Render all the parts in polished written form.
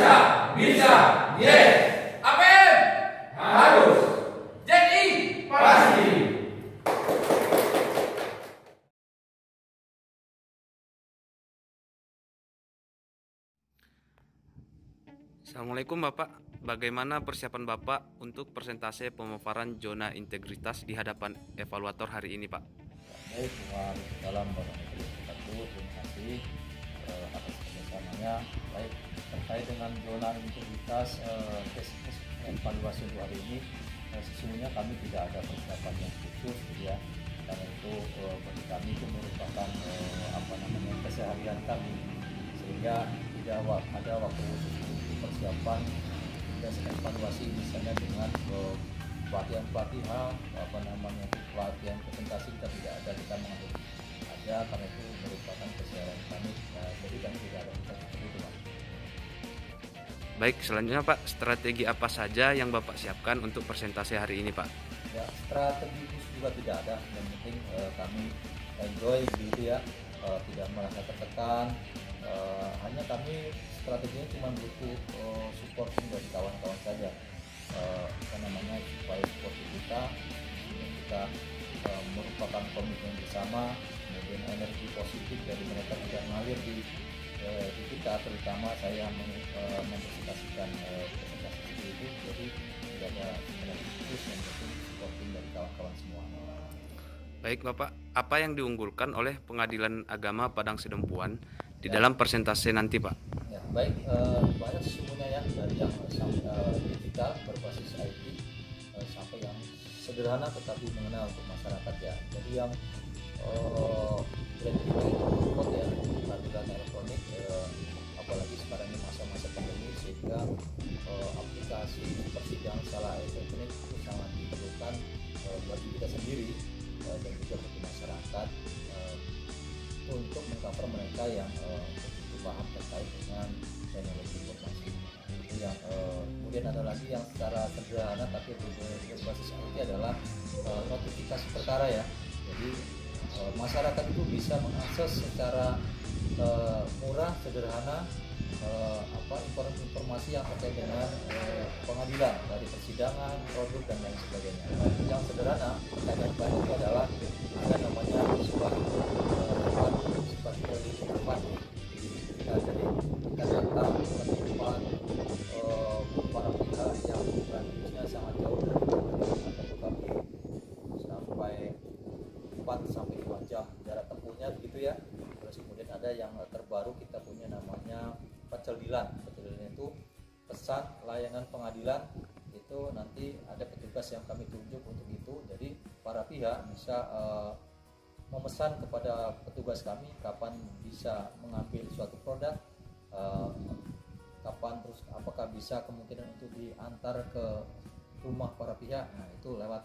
Bisa, bisa, yes. APM harus. JI pasti. Assalamualaikum Bapak, bagaimana persiapan Bapak untuk presentase pemaparan zona integritas di hadapan evaluator hari ini Pak? Baik, dalam warahmatullahi wabarakatuh. Terima kasih atas kerjasamanya. Baik, terkait dengan zona integritas tes evaluasi untuk hari ini, sesungguhnya kami tidak ada persiapan yang khusus, gitu ya. Karena itu bagi kami itu merupakan keseharian kami, sehingga tidak ada waktu khusus untuk persiapan tes evaluasi, misalnya dengan pelatihan pelatihan presentasi kita tidak ada, kita mengambil ada, karena itu merupakan keseharian kami. Jadi kami tidak ada seperti itu, Pak. Baik, selanjutnya Pak, strategi apa saja yang Bapak siapkan untuk presentasi hari ini Pak? Ya, strategi juga tidak ada, yang penting kami enjoy gitu ya, tidak merasa tertekan. Hanya kami strateginya cuma butuh supporting dari kawan-kawan saja, supaya supporting kita merupakan komitmen bersama, kemudian energi positif dari mereka juga mengalir di kita, terutama saya mempresentasikan presentasi itu, jadi tidak ada sebenarnya khusus, yang penting supporting dari kawan-kawan semua. Baik Bapak, apa yang diunggulkan oleh Pengadilan Agama Padang Sidempuan di dalam presentasi nanti Pak? Ya, baik, banyak sesungguhnya ya, dari yang digital berbasis IT sampai yang sederhana tetapi mengenal untuk masyarakat ya. Jadi yang kita itu ya, peradilan elektronik, apalagi sekarang ini masa-masa pandemi, sehingga aplikasi persidangan secara elektronik itu sangat diperlukan bagi kita sendiri dan juga bagi masyarakat, untuk mengcover mereka yang paham terkait dengan teknologi informasi. Itu yang kemudian ada lagi yang secara sederhana tapi berbasis IT adalah notifikasi perkara ya. Jadi masyarakat itu bisa mengakses secara murah, sederhana informasi yang terkait dengan pengadilan, dari persidangan, produk dan lain sebagainya. Yang sederhana terkait dengan itu adalah ada namanya sifat kehidupan. Jadi kita datang menemukan para pihak yang radiusnya sangat jauh dari kami, sampai 4 sampai 2 jam jarak tempuhnya begitu ya. Terus kemudian ada yang terbaru kita punya namanya peceldilan. Peceldilan itu pesan layanan pengadilan, itu nanti ada petugas yang kami tunjuk untuk itu. Jadi para pihak bisa memesan kepada petugas kami kapan bisa mengambil suatu produk, kapan, terus apakah bisa kemungkinan untuk diantar ke rumah para pihak. Nah, itu lewat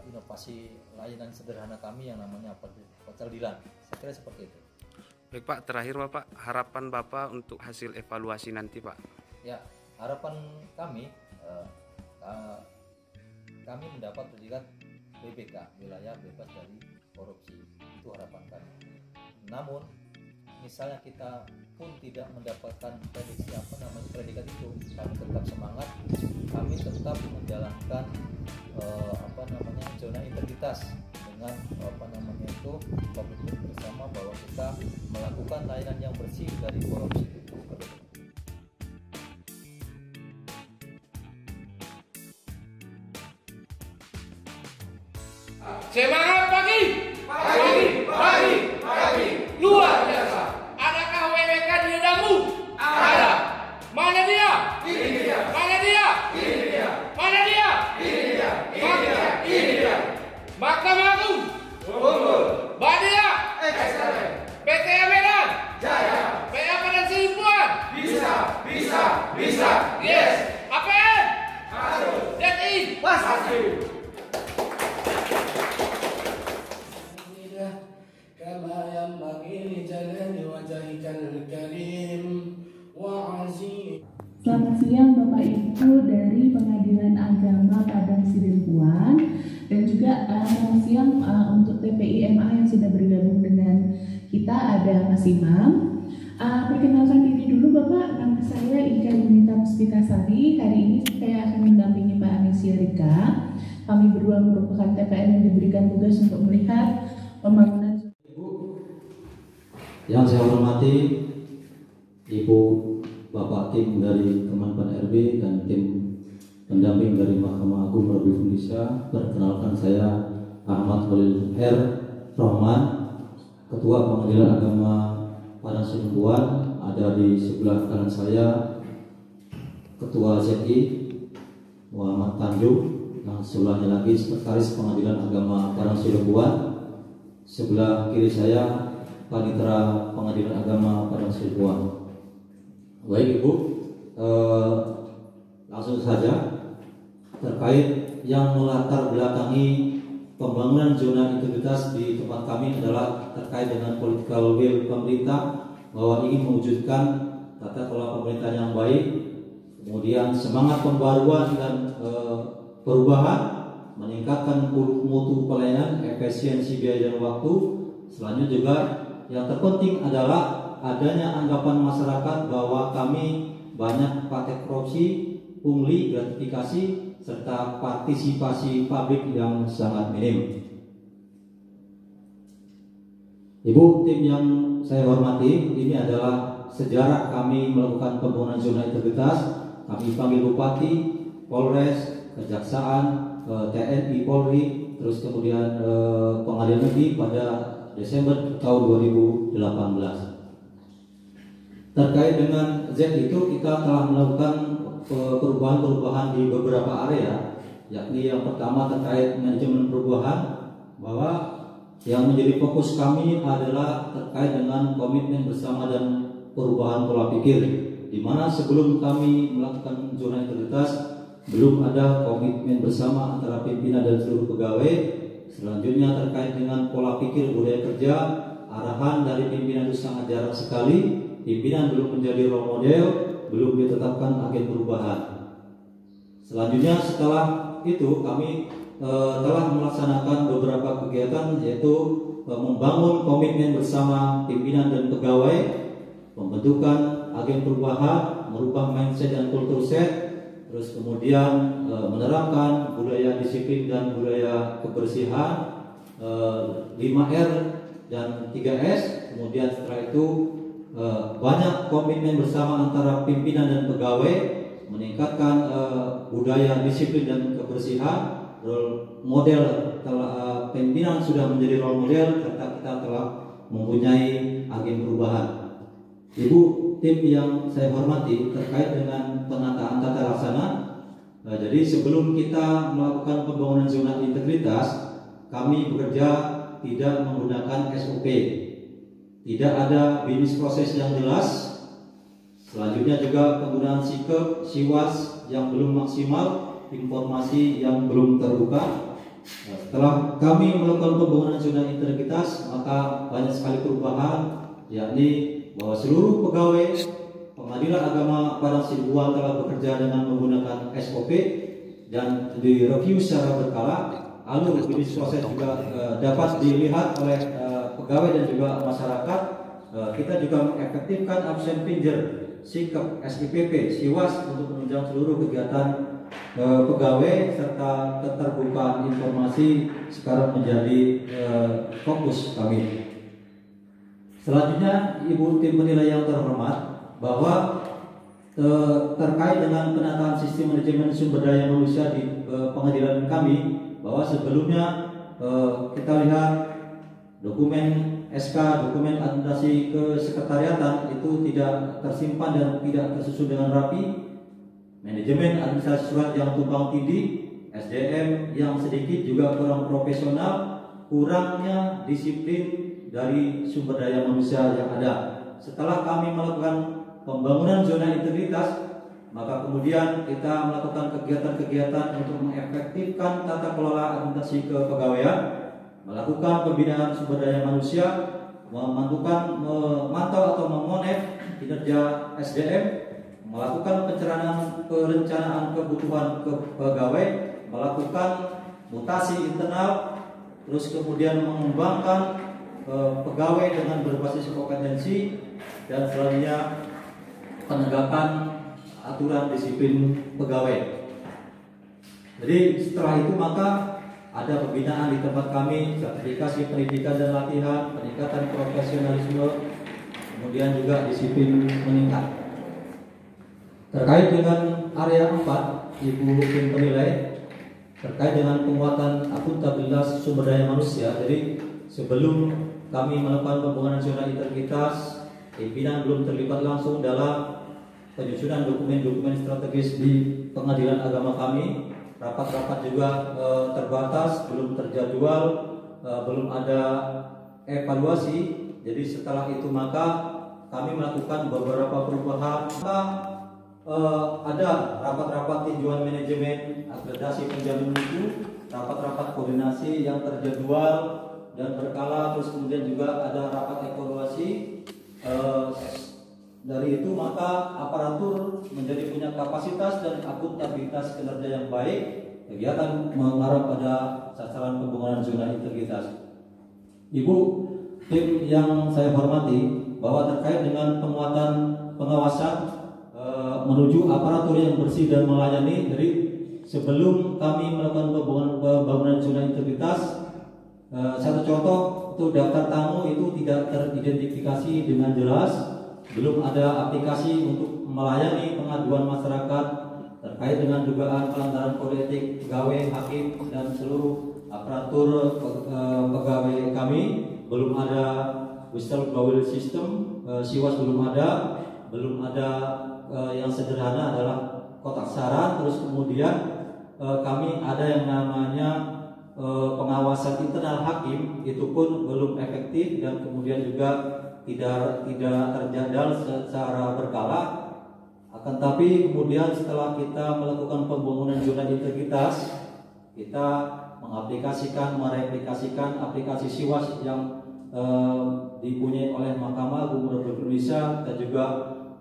inovasi layanan sederhana kami yang namanya peceldilan. Saya kira seperti itu. Baik Pak, terakhir Bapak, harapan Bapak untuk hasil evaluasi nanti Pak? Ya, harapan kami kami mendapat predikat WBK, wilayah bebas dari korupsi. Itu harapan kami. Namun misalnya kita pun tidak mendapatkan predikat itu, kami tetap semangat, kami tetap menjalankan zona integritas dengan komitmen bersama bahwa kita melakukan layanan yang bersih dari korupsi. Semangat pagi, pagi, luar biasa. Adakah WWK di dadamu? Ada. Mana dia? Ini dia. Mana dia? Ini dia. Mana dia? Ini dia. Ini dia. Mahkamah Agung unggul. Badia excellent. PTA Medan jaya. PA Padang Sidempuan bisa. Yes. APM harus. JI pasti. كما ينبغي لجلال وجهك الكريم وعظيم. Selamat siang Bapak Ibu dari Pengadilan Agama Padang Sidempuan, dan juga selamat siang untuk TPI MA yang sudah bergabung dengan kita. Ada Mas Imam. Perkenalkan diri dulu Bapak, nama saya Ika Puspitasari. Hari ini saya akan mendampingi Pak Anesia Rika. Kami berdua merupakan TPN yang diberikan tugas untuk melihat pembangunan. Yang saya hormati Ibu, Bapak tim dari Kemenpan RB dan tim pendamping dari Mahkamah Agung Republik Indonesia. Perkenalkan saya Ahmad Khalil R. Rahman, Ketua Pengadilan Agama Padang Sidempuan. Ada di sebelah kanan saya Ketua ZI Muhammad Tanjung, yang sebelahnya lagi Sekretaris Pengadilan Agama Padang Sidempuan. Sebelah kiri saya Panitera Pengadilan Agama Padang Sidempuan. Baik Ibu, langsung saja terkait yang melatar belakangi pembangunan zona integritas di tempat kami adalah terkait dengan political will pemerintah bahwa ingin mewujudkan tata kelola pemerintahan yang baik, kemudian semangat pembaruan dan perubahan, meningkatkan mutu pelayanan, efisiensi biaya dan waktu. Selanjutnya juga yang terpenting adalah adanya anggapan masyarakat bahwa kami banyak praktek korupsi, pungli, gratifikasi, serta partisipasi publik yang sangat minim. Ibu, tim yang saya hormati, ini adalah sejarah kami melakukan pembangunan zona integritas. Kami panggil Bupati, Polres, Kejaksaan, TNI, Polri, terus kemudian Pengadilan Negeri pada Desember tahun 2018. Terkait dengan Z itu kita telah melakukan perubahan-perubahan di beberapa area, yakni yang pertama terkait manajemen perubahan, bahwa yang menjadi fokus kami adalah terkait dengan komitmen bersama dan perubahan pola pikir, di mana sebelum kami melakukan zona integritas belum ada komitmen bersama antara pimpinan dan seluruh pegawai. Selanjutnya terkait dengan pola pikir budaya kerja, arahan dari pimpinan itu sangat jarang sekali. Pimpinan belum menjadi role model, belum ditetapkan agen perubahan. Selanjutnya setelah itu kami telah melaksanakan beberapa kegiatan, yaitu membangun komitmen bersama pimpinan dan pegawai, pembentukan agen perubahan, merubah mindset dan kultur set, terus kemudian menerapkan budaya disiplin dan budaya kebersihan, 5R dan 3S. Kemudian setelah itu banyak komitmen bersama antara pimpinan dan pegawai, meningkatkan budaya disiplin dan kebersihan. Role model pimpinan sudah menjadi role model, serta kita telah mempunyai agen perubahan. Ibu, tim yang saya hormati, terkait dengan penataan tata laksana. Jadi sebelum kita melakukan pembangunan zona integritas, kami bekerja tidak menggunakan SOP, tidak ada bisnis proses yang jelas. Selanjutnya juga penggunaan SIKEP, SIWAS yang belum maksimal, informasi yang belum terbuka. Setelah kami melakukan pembangunan zona integritas, maka banyak sekali perubahan, yakni bahwa seluruh pegawai Pengadilan Agama Padang Sidempuan telah bekerja dengan menggunakan SOP dan direview secara berkala. Alur bisnis proses juga dapat dilihat oleh pegawai dan juga masyarakat. Kita juga mengefektifkan absen pinjer, SIKEP, SIPP, SIWAS untuk menunjang seluruh kegiatan pegawai, serta keterbukaan informasi sekarang menjadi fokus kami. Selanjutnya, Ibu tim penilai yang terhormat, bahwa terkait dengan penataan sistem manajemen sumber daya manusia di pengadilan kami, bahwa sebelumnya kita lihat dokumen SK, dokumen administrasi kesekretariatan itu tidak tersimpan dan tidak tersusun dengan rapi. Manajemen administrasi surat yang tumpang tindih, SDM yang sedikit juga kurang profesional, kurangnya disiplin dari sumber daya manusia yang ada. Setelah kami melakukan pembangunan zona integritas, maka kemudian kita melakukan kegiatan-kegiatan untuk mengefektifkan tata kelola administrasi kepegawaian, melakukan pembinaan sumber daya manusia, memantau atau memonef kinerja SDM, melakukan perencanaan kebutuhan pegawai, melakukan mutasi internal, terus kemudian mengembangkan pegawai dengan berbasis kompetensi, dan selanjutnya penegakan aturan disiplin pegawai. Jadi setelah itu maka ada pembinaan di tempat kami, sertifikasi pendidikan dan latihan, peningkatan profesionalisme, kemudian juga disiplin meningkat. Terkait dengan area 4, Ibu tim penilai, terkait dengan penguatan akuntabilitas sumber daya manusia. Jadi sebelum kami melakukan pembangunan zona integritas, pimpinan belum terlibat langsung dalam penyusunan dokumen-dokumen strategis di pengadilan agama kami. Rapat-rapat juga terbatas, belum terjadwal, belum ada evaluasi. Jadi setelah itu maka kami melakukan beberapa perubahan. Ada rapat-rapat tinjauan manajemen, akreditasi penjamin mutu, rapat-rapat koordinasi yang terjadwal dan berkala. Terus kemudian juga ada rapat evaluasi. Dari itu maka aparatur menjadi punya kapasitas dan akuntabilitas kinerja yang baik. Kegiatan mengarah pada sasaran pembangunan zona integritas. Ibu tim yang saya hormati, bahwa terkait dengan penguatan pengawasan menuju aparatur yang bersih dan melayani. Jadi sebelum kami melakukan pembangunan zona integritas, satu contoh itu daftar tamu itu tidak teridentifikasi dengan jelas. Belum ada aplikasi untuk melayani pengaduan masyarakat terkait dengan dugaan pelanggaran kode etik pegawai, hakim, dan seluruh aparatur pegawai kami. Belum ada whistleblower system, siwas belum ada yang sederhana adalah kotak saran. Terus kemudian kami ada yang namanya pengawasan internal hakim, itu pun belum efektif dan kemudian juga tidak terjadwal secara berkala. Akan tapi kemudian setelah kita melakukan pembangunan zona integritas, kita mengaplikasikan, mereplikasikan aplikasi siwas yang dipunyai oleh Mahkamah Agung Republik Indonesia. Kita juga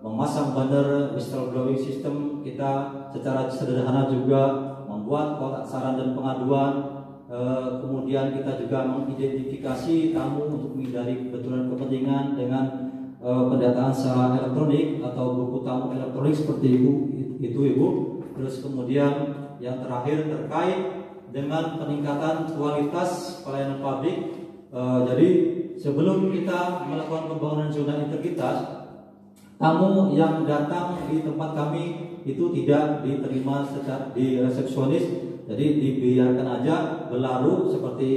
memasang banner whistleblowing system. Kita secara sederhana juga membuat kotak saran dan pengaduan. Kemudian kita juga mengidentifikasi tamu untuk menghindari kebetulan kepentingan dengan pendataan secara elektronik atau buku tamu elektronik seperti itu Ibu. Terus kemudian yang terakhir terkait dengan peningkatan kualitas pelayanan publik. Jadi sebelum kita melakukan pembangunan zona integritas, tamu yang datang di tempat kami itu tidak diterima secara di resepsionis. Jadi dibiarkan aja berlaru seperti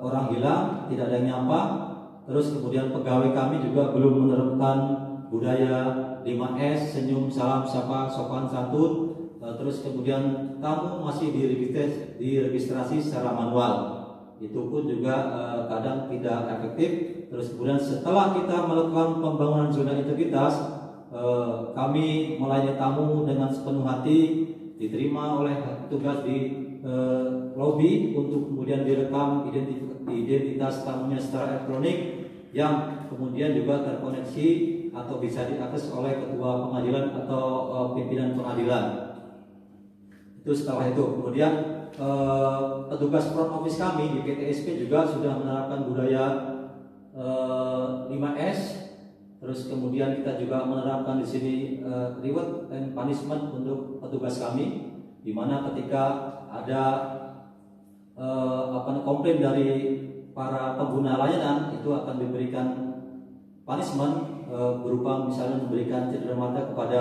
orang hilang, tidak ada yang nyapa. Terus kemudian pegawai kami juga belum menerapkan budaya 5S, senyum, salam, sapa, sopan, santun. Terus kemudian tamu masih diregistrasi secara manual. Itu pun juga kadang tidak efektif. Terus kemudian setelah kita melakukan pembangunan zona integritas, kami melayani tamu dengan sepenuh hati, diterima oleh petugas di lobi untuk kemudian direkam identitas tamunya secara elektronik, yang kemudian juga terkoneksi atau bisa diakses oleh ketua pengadilan atau pimpinan pengadilan. Itu setelah itu kemudian petugas front office kami di PTSP juga sudah menerapkan budaya 5S. Terus kemudian kita juga menerapkan di sini reward and punishment untuk petugas kami, di mana ketika ada komplain dari para pengguna layanan itu akan diberikan punishment berupa misalnya memberikan cedera mata kepada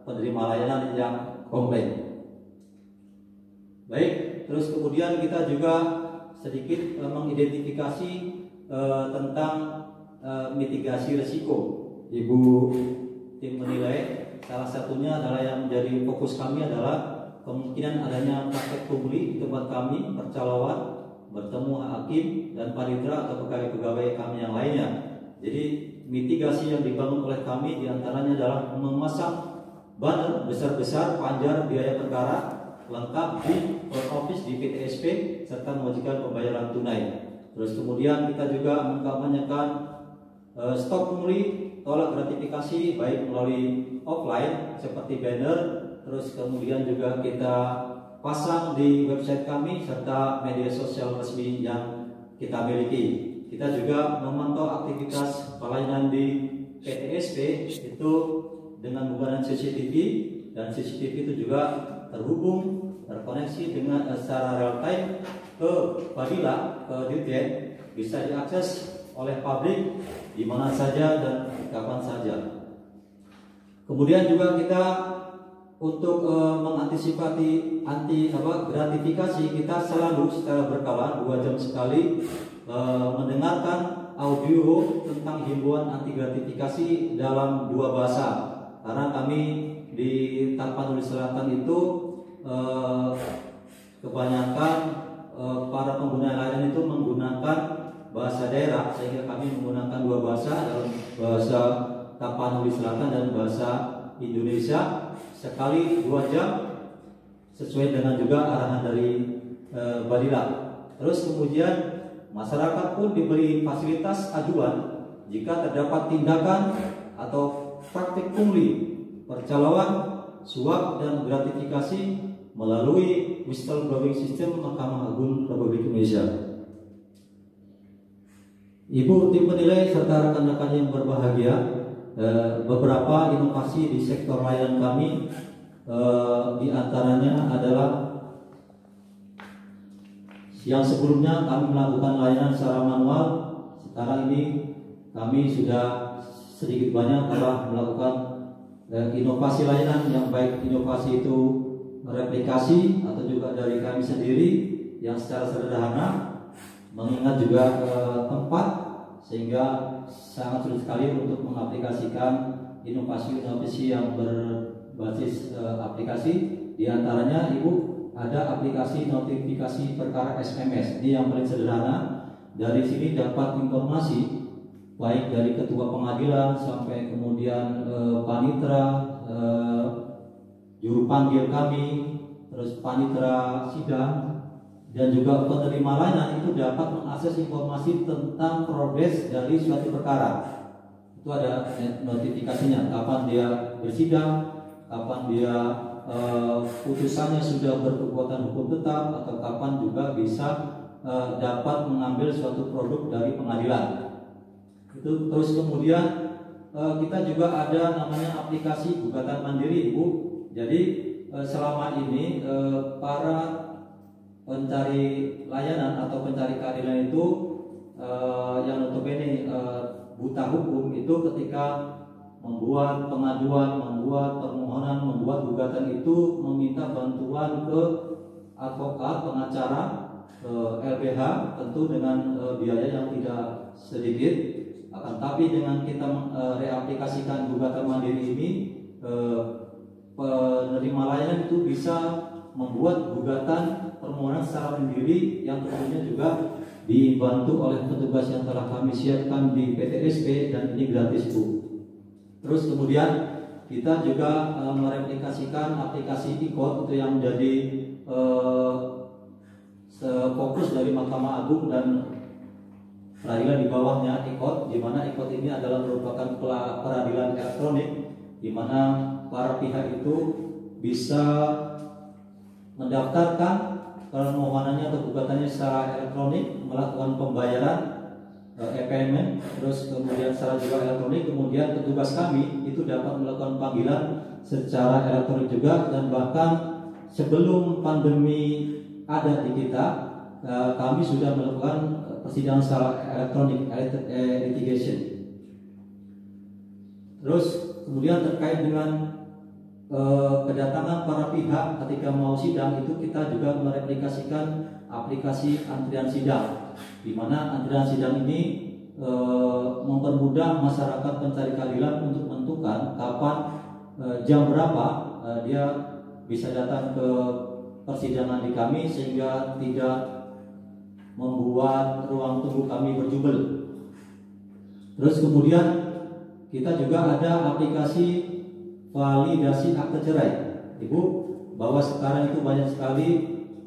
penerima layanan yang komplain. Baik, terus kemudian kita juga sedikit mengidentifikasi tentang mitigasi risiko. Ibu tim menilai salah satunya adalah yang menjadi fokus kami adalah kemungkinan adanya praktek pungli di tempat kami, percaloan, bertemu hakim dan panitera atau pegawai-pegawai kami yang lainnya. Jadi mitigasi yang dibangun oleh kami diantaranya adalah memasang banner besar-besar panjar biaya perkara lengkap di front office di PTSP serta mewajibkan pembayaran tunai. Terus kemudian kita juga mengkampanyekan stop pungli, tolak gratifikasi baik melalui offline seperti banner. Terus kemudian juga kita pasang di website kami serta media sosial resmi yang kita miliki. Kita juga memantau aktivitas pelayanan di PTSP itu dengan menggunakan dengan CCTV, dan CCTV itu juga terkoneksi dengan secara real time ke Badila, ke Dirjen, bisa diakses oleh publik di mana saja dan kapan saja. Kemudian juga kita untuk mengantisipasi gratifikasi, kita selalu secara berkala 2 jam sekali mendengarkan audio tentang himbauan anti gratifikasi dalam 2 bahasa. Karena kami di Tapanuli Selatan itu kebanyakan para pengguna layanan itu menggunakan bahasa daerah, sehingga kami menggunakan 2 bahasa, dalam bahasa Tapanuli Selatan dan bahasa Indonesia, sekali 2 jam sesuai dengan juga arahan dari Badila. Terus kemudian masyarakat pun diberi fasilitas ajuan jika terdapat tindakan atau praktik pungli, percaloan, suap dan gratifikasi melalui whistleblowing sistem Mahkamah Agung Republik Indonesia. Ibu tim penilai serta rekan-rekan yang berbahagia, beberapa inovasi di sektor layanan kami di antaranya adalah yang sebelumnya kami melakukan layanan secara manual, sekarang ini kami sudah sedikit banyak telah melakukan inovasi layanan, yang baik inovasi itu replikasi atau juga dari kami sendiri yang secara sederhana, mengingat juga tempat, sehingga sangat sulit sekali untuk mengaplikasikan inovasi-inovasi yang berbasis aplikasi. Di antaranya Ibu ada aplikasi notifikasi perkara SMS. Ini yang paling sederhana. Dari sini dapat informasi baik dari ketua pengadilan sampai kemudian panitera, juru panggil kami, terus panitera sidang, dan juga penerima layanan itu dapat mengakses informasi tentang progres dari suatu perkara. Itu ada notifikasinya, kapan dia bersidang, kapan dia putusannya sudah berkekuatan hukum tetap, atau kapan juga bisa dapat mengambil suatu produk dari pengadilan. Itu terus kemudian kita juga ada namanya aplikasi gugatan mandiri, Ibu. Jadi selama ini para pencari layanan atau pencari keadilan itu yang notabene buta hukum itu ketika membuat pengaduan, membuat permohonan, membuat gugatan itu meminta bantuan ke advokat, pengacara, LBH, tentu dengan biaya yang tidak sedikit. Akan tapi dengan kita reaplikasikan gugatan mandiri ini, penerima layanan itu bisa membuat gugatan permohonan secara mandiri yang tentunya juga dibantu oleh petugas yang telah kami siapkan di PTSP, dan ini gratis, Bu. Terus kemudian kita juga mereplikasikan aplikasi e-court, itu yang menjadi fokus dari Mahkamah Agung dan peradilan di bawahnya, e-court, di mana e-court ini adalah merupakan peradilan elektronik, di mana para pihak itu bisa mendaftarkan permohonannya atau gugatannya secara elektronik, melakukan pembayaran e-payment, terus kemudian secara juga elektronik. Kemudian petugas kami itu dapat melakukan panggilan secara elektronik juga, dan bahkan sebelum pandemi ada di kita, kami sudah melakukan persidangan secara elektronik, litigation. Terus kemudian terkait dengan kedatangan para pihak ketika mau sidang, itu kita juga mereplikasikan aplikasi antrian sidang, di mana antrian sidang ini mempermudah masyarakat pencari keadilan untuk menentukan kapan, jam berapa dia bisa datang ke persidangan di kami, sehingga tidak membuat ruang tunggu kami berjubel. Terus kemudian kita juga ada aplikasi validasi akte cerai, Ibu, bahwa sekarang itu banyak sekali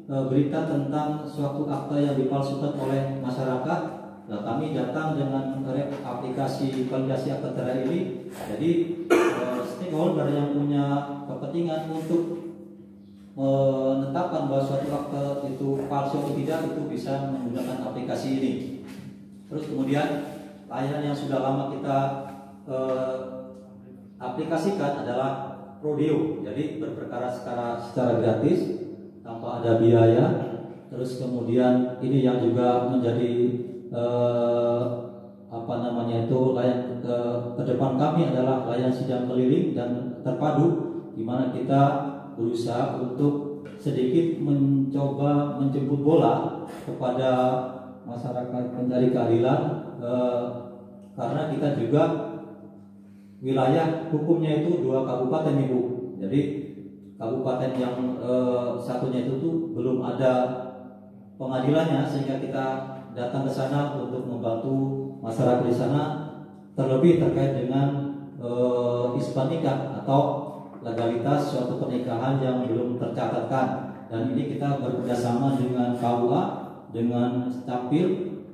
berita tentang suatu akte yang dipalsukan oleh masyarakat. Nah, kami datang dengan aplikasi validasi akte cerai ini. Jadi stakeholder yang punya kepentingan untuk menetapkan bahwa suatu akte itu palsu atau tidak, itu bisa menggunakan aplikasi ini. Terus kemudian layanan yang sudah lama kita aplikasikan adalah Prodeo, jadi berperkara secara gratis tanpa ada biaya. Terus kemudian ini yang juga menjadi layan ke depan kami adalah layanan sidang keliling dan terpadu, di mana kita berusaha untuk sedikit mencoba menjemput bola kepada masyarakat pencari keadilan, karena kita juga wilayah hukumnya itu 2 kabupaten Ibu. Jadi kabupaten yang satunya itu tuh belum ada pengadilannya, sehingga kita datang ke sana untuk membantu masyarakat di sana, terlebih terkait dengan isbat nikah atau legalitas suatu pernikahan yang belum tercatatkan. Dan ini kita bekerjasama dengan KUA, dengan Capil,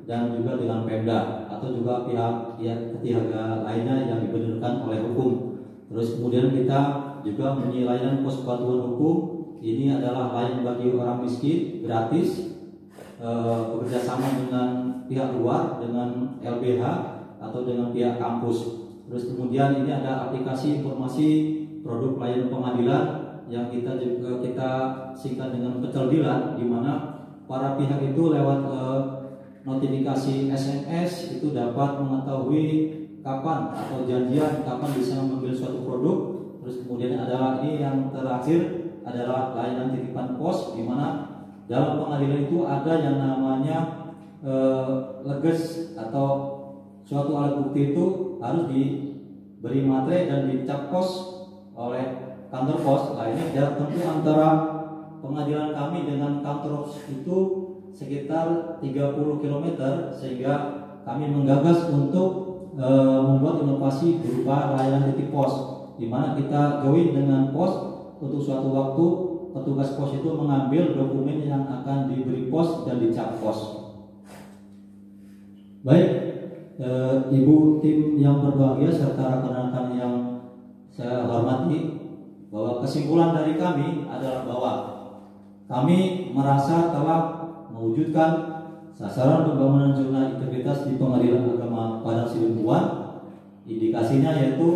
dan juga dengan Pemda atau juga pihak ketiga lainnya yang dibenarkan oleh hukum. Terus kemudian kita juga mempunyai layanan pos bantuan hukum. Ini adalah layanan bagi orang miskin gratis, bekerjasama dengan pihak luar, dengan LBH atau dengan pihak kampus. Terus kemudian ini ada aplikasi informasi produk layanan pengadilan yang kita singkat dengan Peceldilan, di mana para pihak itu lewat notifikasi SMS itu dapat mengetahui kapan atau janjian kapan bisa mengambil suatu produk. Terus kemudian adalah ini yang terakhir adalah layanan titipan pos, di mana dalam pengadilan itu ada yang namanya leges atau suatu alat bukti itu harus diberi materai dan dicap pos oleh kantor pos. Nah, ini jarak tempuh antara pengadilan kami dengan kantor pos itu sekitar 30 km, sehingga kami menggagas untuk membuat inovasi berupa layanan titip pos, di mana kita join dengan pos untuk suatu waktu petugas pos itu mengambil dokumen yang akan diberi pos dan dicap pos. Baik, Ibu tim yang berbahagia serta rekan-rekan yang saya hormati, bahwa kesimpulan dari kami adalah bahwa kami merasa telah mewujudkan sasaran pembangunan zona integritas di Pengadilan Agama Padang Sidempuan. Indikasinya yaitu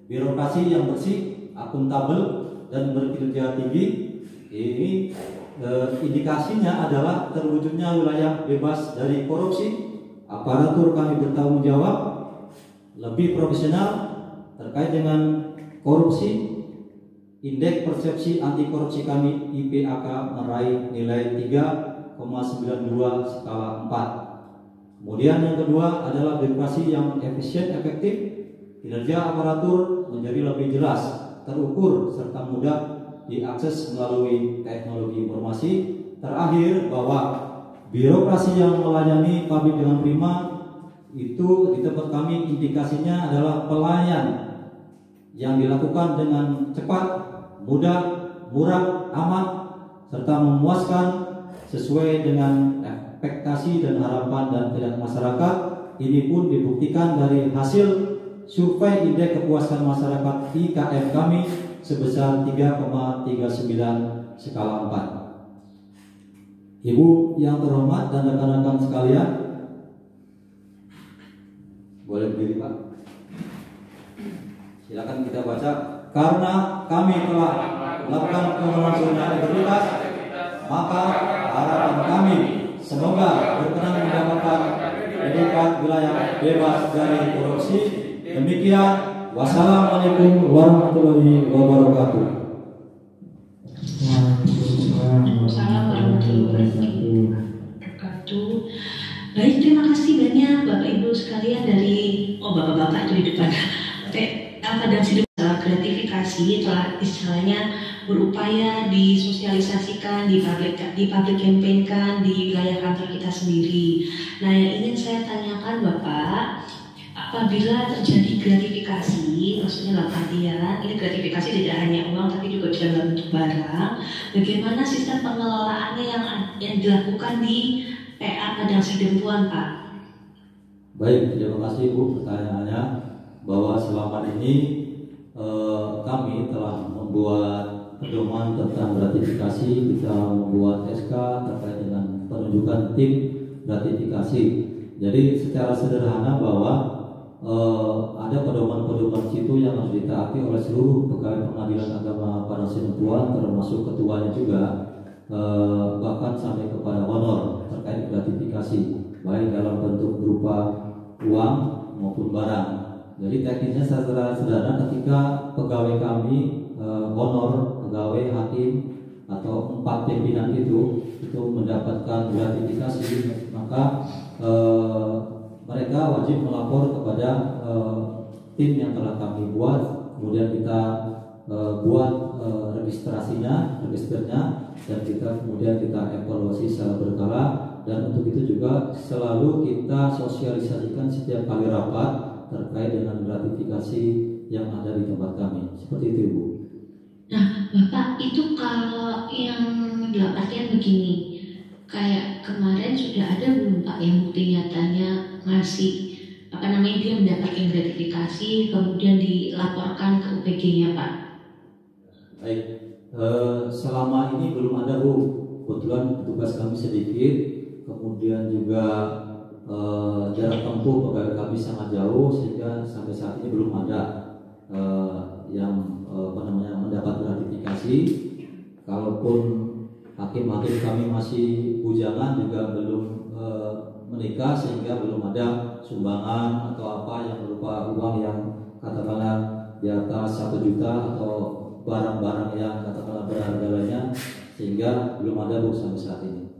birokrasi yang bersih, akuntabel, dan berkinerja tinggi. Ini indikasinya adalah terwujudnya wilayah bebas dari korupsi, aparatur kami bertanggung jawab, lebih profesional terkait dengan korupsi. Indeks persepsi anti korupsi kami IPAK meraih nilai 3,92 skala 4. Kemudian yang kedua adalah birokrasi yang efisien, efektif, kinerja aparatur menjadi lebih jelas, terukur, serta mudah diakses melalui teknologi informasi. Terakhir, bahwa birokrasi yang melayani publik dengan prima itu di tempat kami indikasinya adalah pelayan yang dilakukan dengan cepat, mudah, murah, aman, serta memuaskan sesuai dengan ekspektasi dan harapan dan kehendak masyarakat. Ini pun dibuktikan dari hasil survei indeks kepuasan masyarakat IKM kami sebesar 3,39 skala 4. Ibu yang terhormat dan rekan-rekan sekalian, boleh berdiri Pak. Silakan kita baca. Karena kami telah melakukan pembangunan zona integritas, maka harapan kami semoga berkenan mendapatkan predikat wilayah bebas dari korupsi. Demikian, wassalamualaikum warahmatullahi wabarakatuh. Assalamualaikum warahmatullahi wabarakatuh. Baik, terima kasih banyak Bapak Ibu sekalian dari bapak-bapak itu di depan. Padang Sidempuan gratifikasi telah istilahnya berupaya disosialisasikan, di public campaign-kan di wilayah kantor kita sendiri. Nah, yang ingin saya tanyakan Bapak, apabila terjadi gratifikasi, maksudnya dalam artian ini gratifikasi tidak hanya uang tapi juga bisa dalam bentuk barang, bagaimana sistem pengelolaannya yang dilakukan di PA Padang Sidempuan, Pak? Baik, terima kasih Bu pertanyaannya. Bahwa selama ini kami telah membuat pedoman tentang gratifikasi, kita membuat SK terkait dengan penunjukan tim gratifikasi. Jadi secara sederhana bahwa ada pedoman-pedoman situ yang harus ditaati oleh seluruh pegawai pengadilan agama Padang Sidempuan, termasuk ketuanya juga, bahkan sampai kepada honor terkait gratifikasi, baik dalam bentuk berupa uang maupun barang. Jadi teknisnya sederhana, ketika pegawai kami honor, pegawai hakim atau 4 pimpinan itu mendapatkan gratifikasi, maka mereka wajib melapor kepada tim yang telah kami buat, kemudian kita buat registernya, dan kemudian kita evaluasi secara berkala, dan untuk itu juga selalu kita sosialisasikan setiap kali rapat terkait dengan gratifikasi yang ada di tempat kami. Seperti itu, Ibu. Nah, Bapak, itu kalau yang dalam artian begini, kayak kemarin sudah ada belum Pak yang bukti nyatanya ngasih dia mendapatkan gratifikasi kemudian dilaporkan ke UPG-nya Pak? Baik, selama ini belum ada, Bu. Kebetulan tugas kami sedikit, kemudian juga jarak tempuh pegawai kami sangat jauh, sehingga sampai saat ini belum ada yang mendapat gratifikasi. Kalaupun hakim-hakim kami masih bujangan, juga belum menikah, sehingga belum ada sumbangan atau apa yang berupa uang yang katakanlah di atas 1 juta atau barang-barang yang katakanlah berharga lainnya, sehingga belum ada, Bu, sampai saat ini.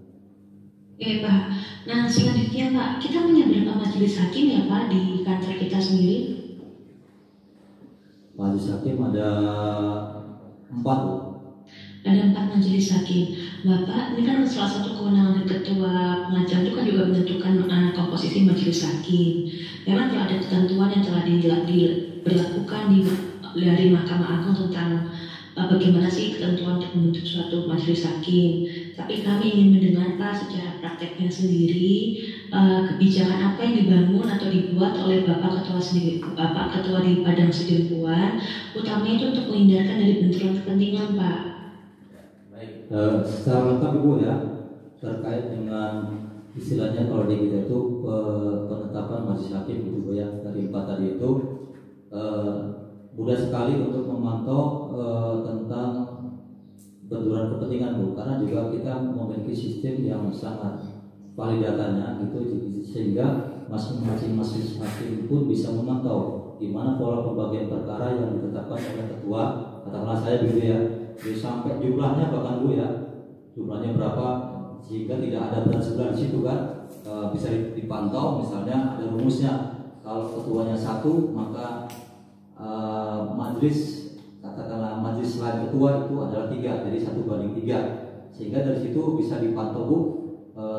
Oke, Pak. Nah, selanjutnya Pak, kita punya berapa majelis hakim ya Pak di kantor kita sendiri? Majelis hakim ada 4, Bu. Ada 4 majelis hakim. Bapak, ini kan salah satu kewenangan dari ketua pengacara itu kan juga menentukan komposisi majelis hakim. Memang telah ada ketentuan yang telah diberlakukan dari Mahkamah Agung tentang bagaimana sih ketentuan untuk membentuk suatu majelis hakim. Tapi kami ingin mendengar Pak secara prakteknya sendiri, kebijakan apa yang dibangun atau dibuat oleh Bapak Ketua sendiri, Bapak Ketua di Padang Sidempuan, utamanya itu untuk menghindarkan dari benturan kepentingan, Pak. Secara lengkap, Ibu, ya, terkait dengan istilahnya kalau di kita itu penetapan majelis hakim gitu, Bu, ya, dari 4 tadi itu mudah sekali untuk memantau tentang benturan kepentingan, Bu, karena juga kita memiliki sistem yang sangat valid datanya gitu, sehingga masing-masing majelis hakim pun bisa memantau di mana pola pembagian perkara yang ditetapkan oleh ketua, katakanlah saya begitu ya, sampai jumlahnya bahkan, Bu, ya, jumlahnya berapa, sehingga tidak ada berat sebelah di situ kan, bisa dipantau. Misalnya ada rumusnya, kalau ketuanya 1 maka majelis, katakanlah majelis selain ketua itu adalah 3, jadi 1:3, sehingga dari situ bisa dipantau, Bu,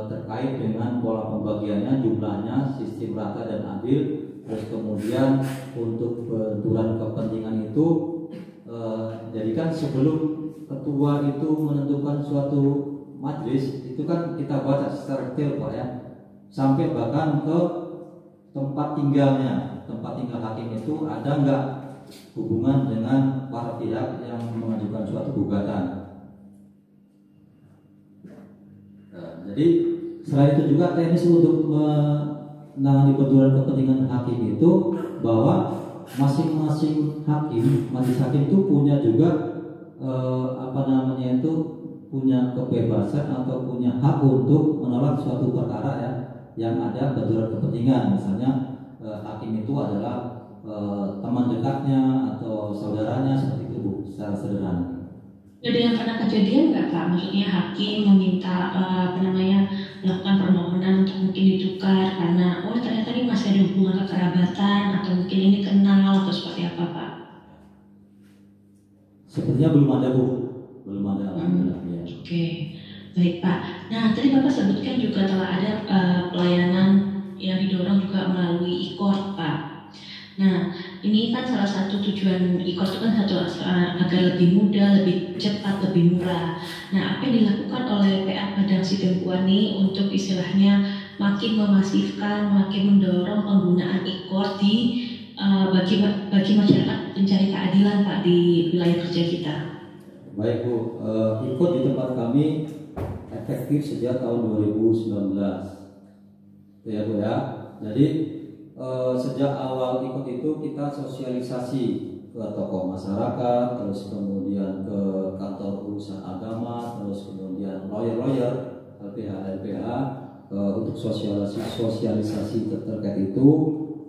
terkait dengan pola pembagiannya, jumlahnya, sistem rata dan adil. Terus kemudian untuk benturan kepentingan itu, jadi kan sebelum ketua itu menentukan suatu majelis itu kan kita baca secara detail, Pak, ya, sampai bahkan ke tempat tinggal hakim itu ada nggak hubungan dengan para pihak yang mengajukan suatu gugatan. Jadi selain itu juga teknis untuk menangani benturan kepentingan hakim itu, bahwa masing-masing hakim, majelis hakim itu punya juga punya kebebasan atau punya hak untuk menolak suatu perkara ya yang ada benturan kepentingan. Misalnya hakim itu adalah teman dekatnya atau saudaranya, seperti itu, Bu, secara sederhana. Jadi yang pernah kejadian nggak Pak? Maksudnya hakim meminta melakukan permohonan untuk mungkin ditukar karena ternyata ini masih ada hubungan kekerabatan atau mungkin ini kenal atau seperti apa, Pak? Sepertinya belum ada, Bu, belum ada. Ya. Oke, baik Pak. Nah, tadi Bapak sebutkan juga telah ada pelayanan yang didorong juga melalui e-court, Pak. Nah, ini kan salah satu tujuan e-court itu kan agar lebih mudah, lebih cepat, lebih murah. Nah, apa yang dilakukan oleh PA Padang Sidempuan ini untuk istilahnya makin memasifkan, makin mendorong penggunaan e-court bagi masyarakat pencari keadilan, Pak, di wilayah kerja kita? Baik, Bu, e-court di tempat kami efektif sejak tahun 2019, ya, Bu, ya. Jadi sejak awal ikut itu kita sosialisasi ke tokoh masyarakat, terus kemudian ke kantor urusan agama, terus kemudian lawyer-lawyer, LPH untuk sosialisasi terkait itu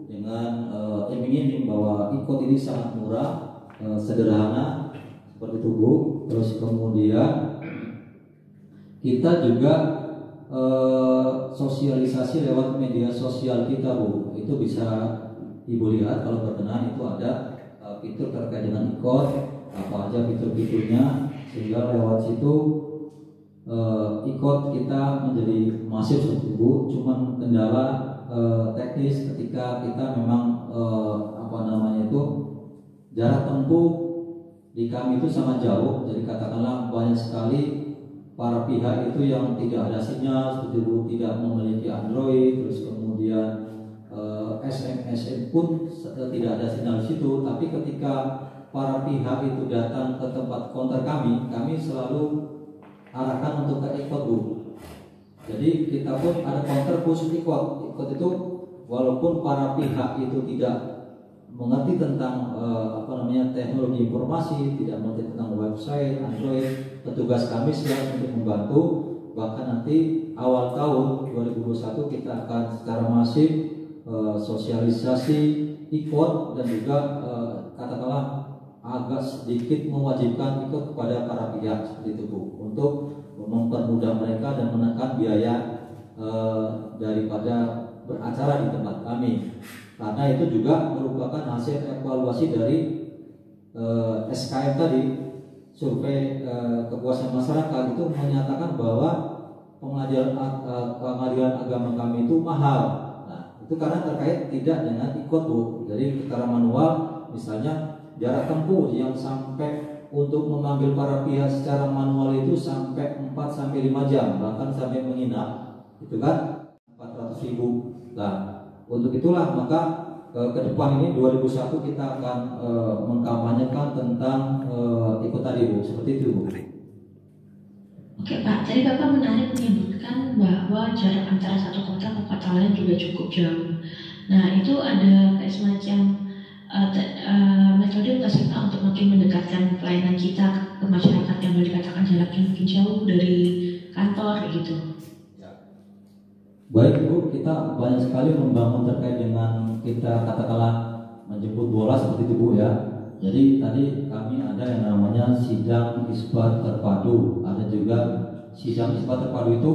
dengan iming-iming bahwa ikut ini sangat murah, sederhana seperti itu Bu. Terus kemudian kita juga sosialisasi lewat media sosial kita Bu. Itu bisa Ibu lihat kalau berkenan, itu ada fitur terkait dengan ikut, apa aja fitur-fiturnya, sehingga lewat situ ikut kita menjadi masif seperti itu. Cuman kendala teknis ketika kita memang jarak tempuh di kami itu sangat jauh. Jadi katakanlah banyak sekali para pihak itu yang tidak ada sinyal seperti itu, tidak memiliki Android, terus kemudian SMS pun tidak ada sinyal di situ. Tapi ketika para pihak itu datang ke tempat counter kami selalu arahkan untuk ke ikut Bu. Jadi kita pun ada counter khusus ikut. Ikut itu walaupun para pihak itu tidak mengerti tentang teknologi informasi, tidak mengerti tentang website, Android, petugas kami siap untuk membantu. Bahkan nanti awal tahun 2021 kita akan secara masif sosialisasi ikut dan juga katakanlah agak sedikit mewajibkan ikut kepada para pihak seperti itu Bu, untuk mempermudah mereka dan menekan biaya daripada beracara di tempat kami. Karena itu juga merupakan hasil evaluasi dari SKM tadi, survei kepuasan masyarakat itu menyatakan bahwa pengadilan agama kami itu mahal. Nah, itu karena terkait tidak dengan ikut Bu. Jadi secara manual, misalnya jarak tempuh yang sampai untuk memanggil para pihak secara manual itu sampai 4-5 jam, bahkan sampai menginap, itu kan 400.000. Nah, untuk itulah maka ke depan ini 2001 kita akan mengkampanyekan tentang ikut tadi Bu, seperti itu Bu. Oke Pak, tadi Bapak menarik menyebutkan bahwa jarak antara satu kota ke kota lain juga cukup jauh. Nah, itu ada kayak semacam metode nggak sih Pak untuk makin mendekatkan pelayanan kita ke masyarakat yang boleh dikatakan jaraknya mungkin jauh dari kantor gitu? Baik Bu, kita banyak sekali membangun terkait dengan kita katakanlah menjemput bola seperti itu Bu ya. Jadi tadi kami ada yang namanya sidang isbat terpadu, ada juga sidang isbat terpadu itu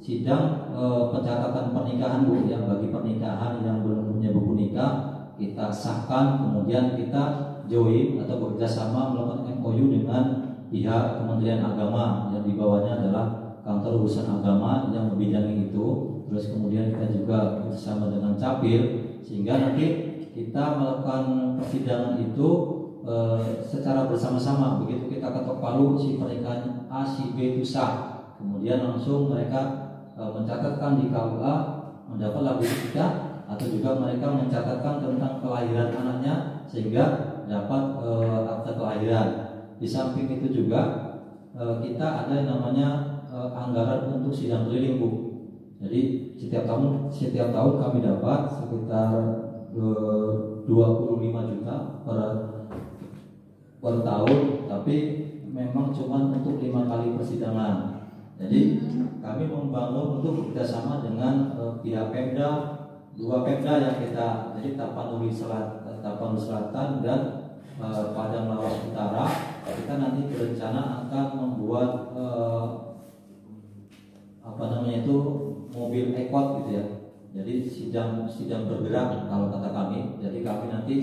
sidang pencatatan pernikahan Bu, yang bagi pernikahan yang belum punya buku nikah kita sahkan, kemudian kita join atau bekerjasama melakukan MOU dengan pihak Kementerian Agama yang di bawahnya adalah kantor urusan agama yang membidangi itu. Terus kemudian kita juga bersama dengan Capil, sehingga nanti kita melakukan persidangan itu secara bersama-sama. Begitu kita ketok palu si pernikahan A, si B itu sah, kemudian langsung mereka mencatatkan di KUA, mendapat lagu kita, atau juga mereka mencatatkan tentang kelahiran anaknya sehingga dapat akta kelahiran. Di samping itu juga kita ada yang namanya anggaran untuk sidang keliling Bu. Jadi setiap tahun kami dapat sekitar 25 juta per tahun, tapi memang cuma untuk 5 kali persidangan. Jadi kami membangun untuk bekerjasama dengan pihak Pemda, 2 Pemda yang kita, jadi Tapanuli Selatan dan Padang Lawas Utara. Kita nanti berencana akan membuat mobil ekot gitu ya. Jadi sidang bergerak kalau kata kami. Jadi kami nanti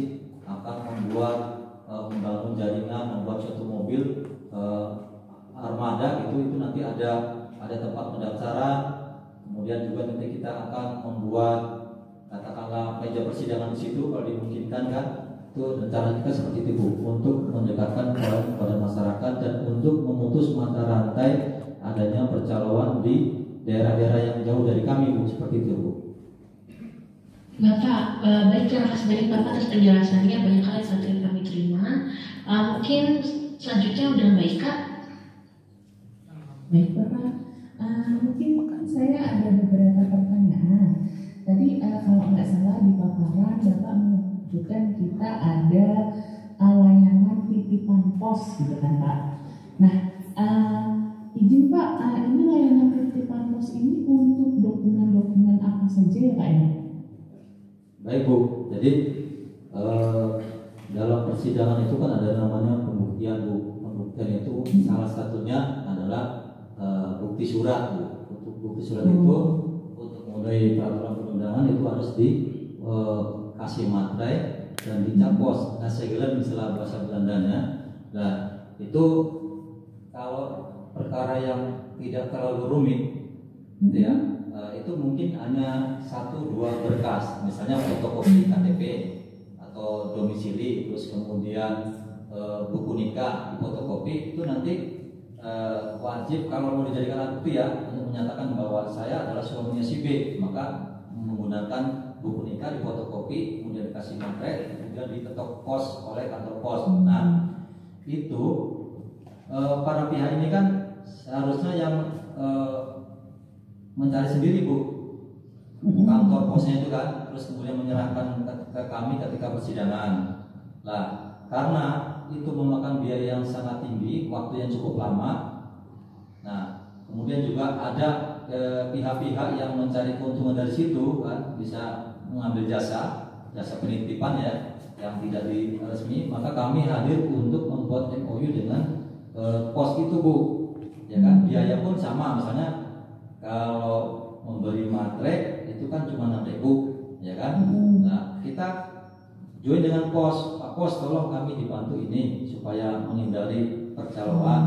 akan membangun jaringan, membuat suatu mobil armada itu nanti ada tempat pendaftaran. Kemudian juga nanti kita akan membuat katakanlah meja persidangan di situ kalau dimungkinkan kan. Itu rencana kita seperti itu Bu, untuk mendekatkan kepada masyarakat dan untuk memutus mata rantai adanya percaloan di daerah-daerah yang jauh dari kami Bu, seperti itu Bu. Bapak, baik, terima kasih banyak Bapak atas penjelasannya, banyak hal yang sudah kami terima. Mungkin selanjutnya udah Mbak Ika. Baik Bapak, mungkin saya ada beberapa pertanyaan. Tadi kalau nggak salah di paparan Bapak menyebutkan kita ada layanan titipan pos gitu kan Pak. Nah, izin Pak, ini layanan titipan pos ini untuk dokumen-dokumen apa saja ya Pak ya? Baik Bu, jadi dalam persidangan itu kan ada namanya pembuktian Bu. Pembuktian itu salah satunya adalah bukti surat Bu. Untuk bukti surat itu untuk mulai peraturan perundangan itu harus dikasih materai dan dicap pos. Nah, segala misalnya bahasa Belandanya. Nah, itu kalau perkara yang tidak terlalu rumit, gitu ya, itu mungkin hanya 1-2 berkas, misalnya fotokopi KTP atau domisili, terus kemudian buku nikah fotokopi, itu nanti wajib kalau mau dijadikan alat bukti ya untuk menyatakan bahwa saya adalah suaminya si B, maka menggunakan buku nikah difotokopi, kemudian dikasih materai, kemudian diketok pos oleh kantor pos. Nah, itu para pihak ini kan seharusnya yang mencari sendiri Bu kantor posnya itu kan, terus kemudian menyerahkan ke kami ketika persidangan. Nah, karena itu memakan biaya yang sangat tinggi, waktu yang cukup lama. Nah, kemudian juga ada pihak-pihak yang mencari keuntungan dari situ kan, bisa mengambil jasa penitipan ya yang tidak diresmi, maka kami hadir untuk membuat MOU dengan pos itu Bu, ya kan. Biaya pun sama, misalnya kalau memberi materai itu kan cuma 6.000, ya kan. Nah, kita join dengan pos, Pak Pos tolong kami dibantu ini supaya menghindari percaloan.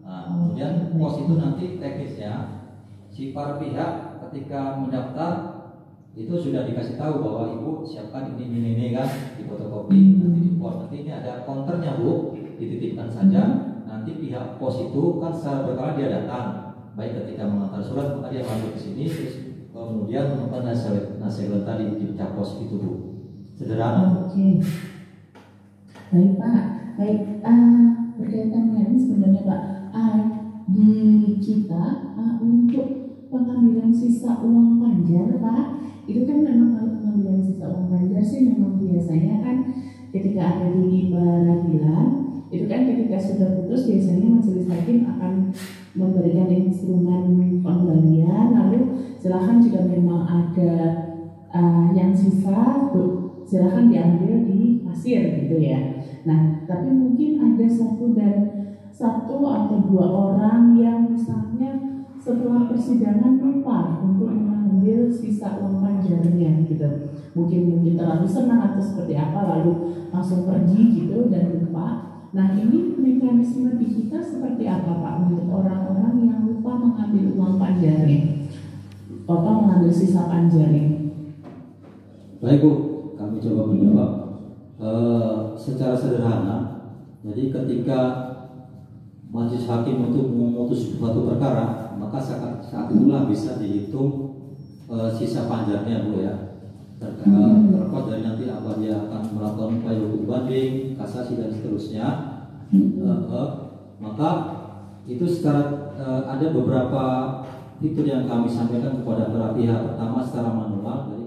Nah, kemudian pos itu nanti teknisnya si para pihak ketika mendaftar itu sudah dikasih tahu bahwa Ibu siapkan ini kan di fotokopi, nanti di pos, nanti ini ada counternya Bu, dititipkan saja. Nanti pihak pos itu kan secara berkala dia datang, baik ketika mengantar surat maka dia masuk ke sini, terus kemudian melakukan nasihat tadi di pos itu Bu. Sederhana. Oke. Baik Pak, baik. Berkaitan dengan ini sebenarnya Pak, di kita untuk pengambilan sisa uang panjar Pak, itu kan memang kalau pengambilan sisa uang panjar sih memang biasanya kan ketika ada di peradilan, itu kan ketika sudah putus biasanya majelis hakim akan memberikan instrumen pengembalian, lalu silahkan jika memang ada yang sisa silahkan diambil di kasir gitu ya. Nah, tapi mungkin ada satu atau dua orang yang misalnya setelah persidangan lupa untuk mengambil sisa uang panjarnya gitu. Mungkin terlalu senang atau seperti apa lalu langsung pergi gitu dan lupa. Nah, ini mekanisme di kita seperti apa Pak untuk orang-orang yang lupa mengambil uang panjarnya, mengambil sisa panjarnya? Baik Bu, kami coba menjawab secara sederhana. Jadi ketika majelis hakim untuk memutus suatu perkara, maka saat itulah bisa dihitung sisa panjarnya Bu ya. Terlepas dari nanti apa dia akan melakukan upaya hukum banding, kasasi dan seterusnya. Maka itu secara ada beberapa fitur yang kami sampaikan kepada para pihak. Pertama secara manual, jadi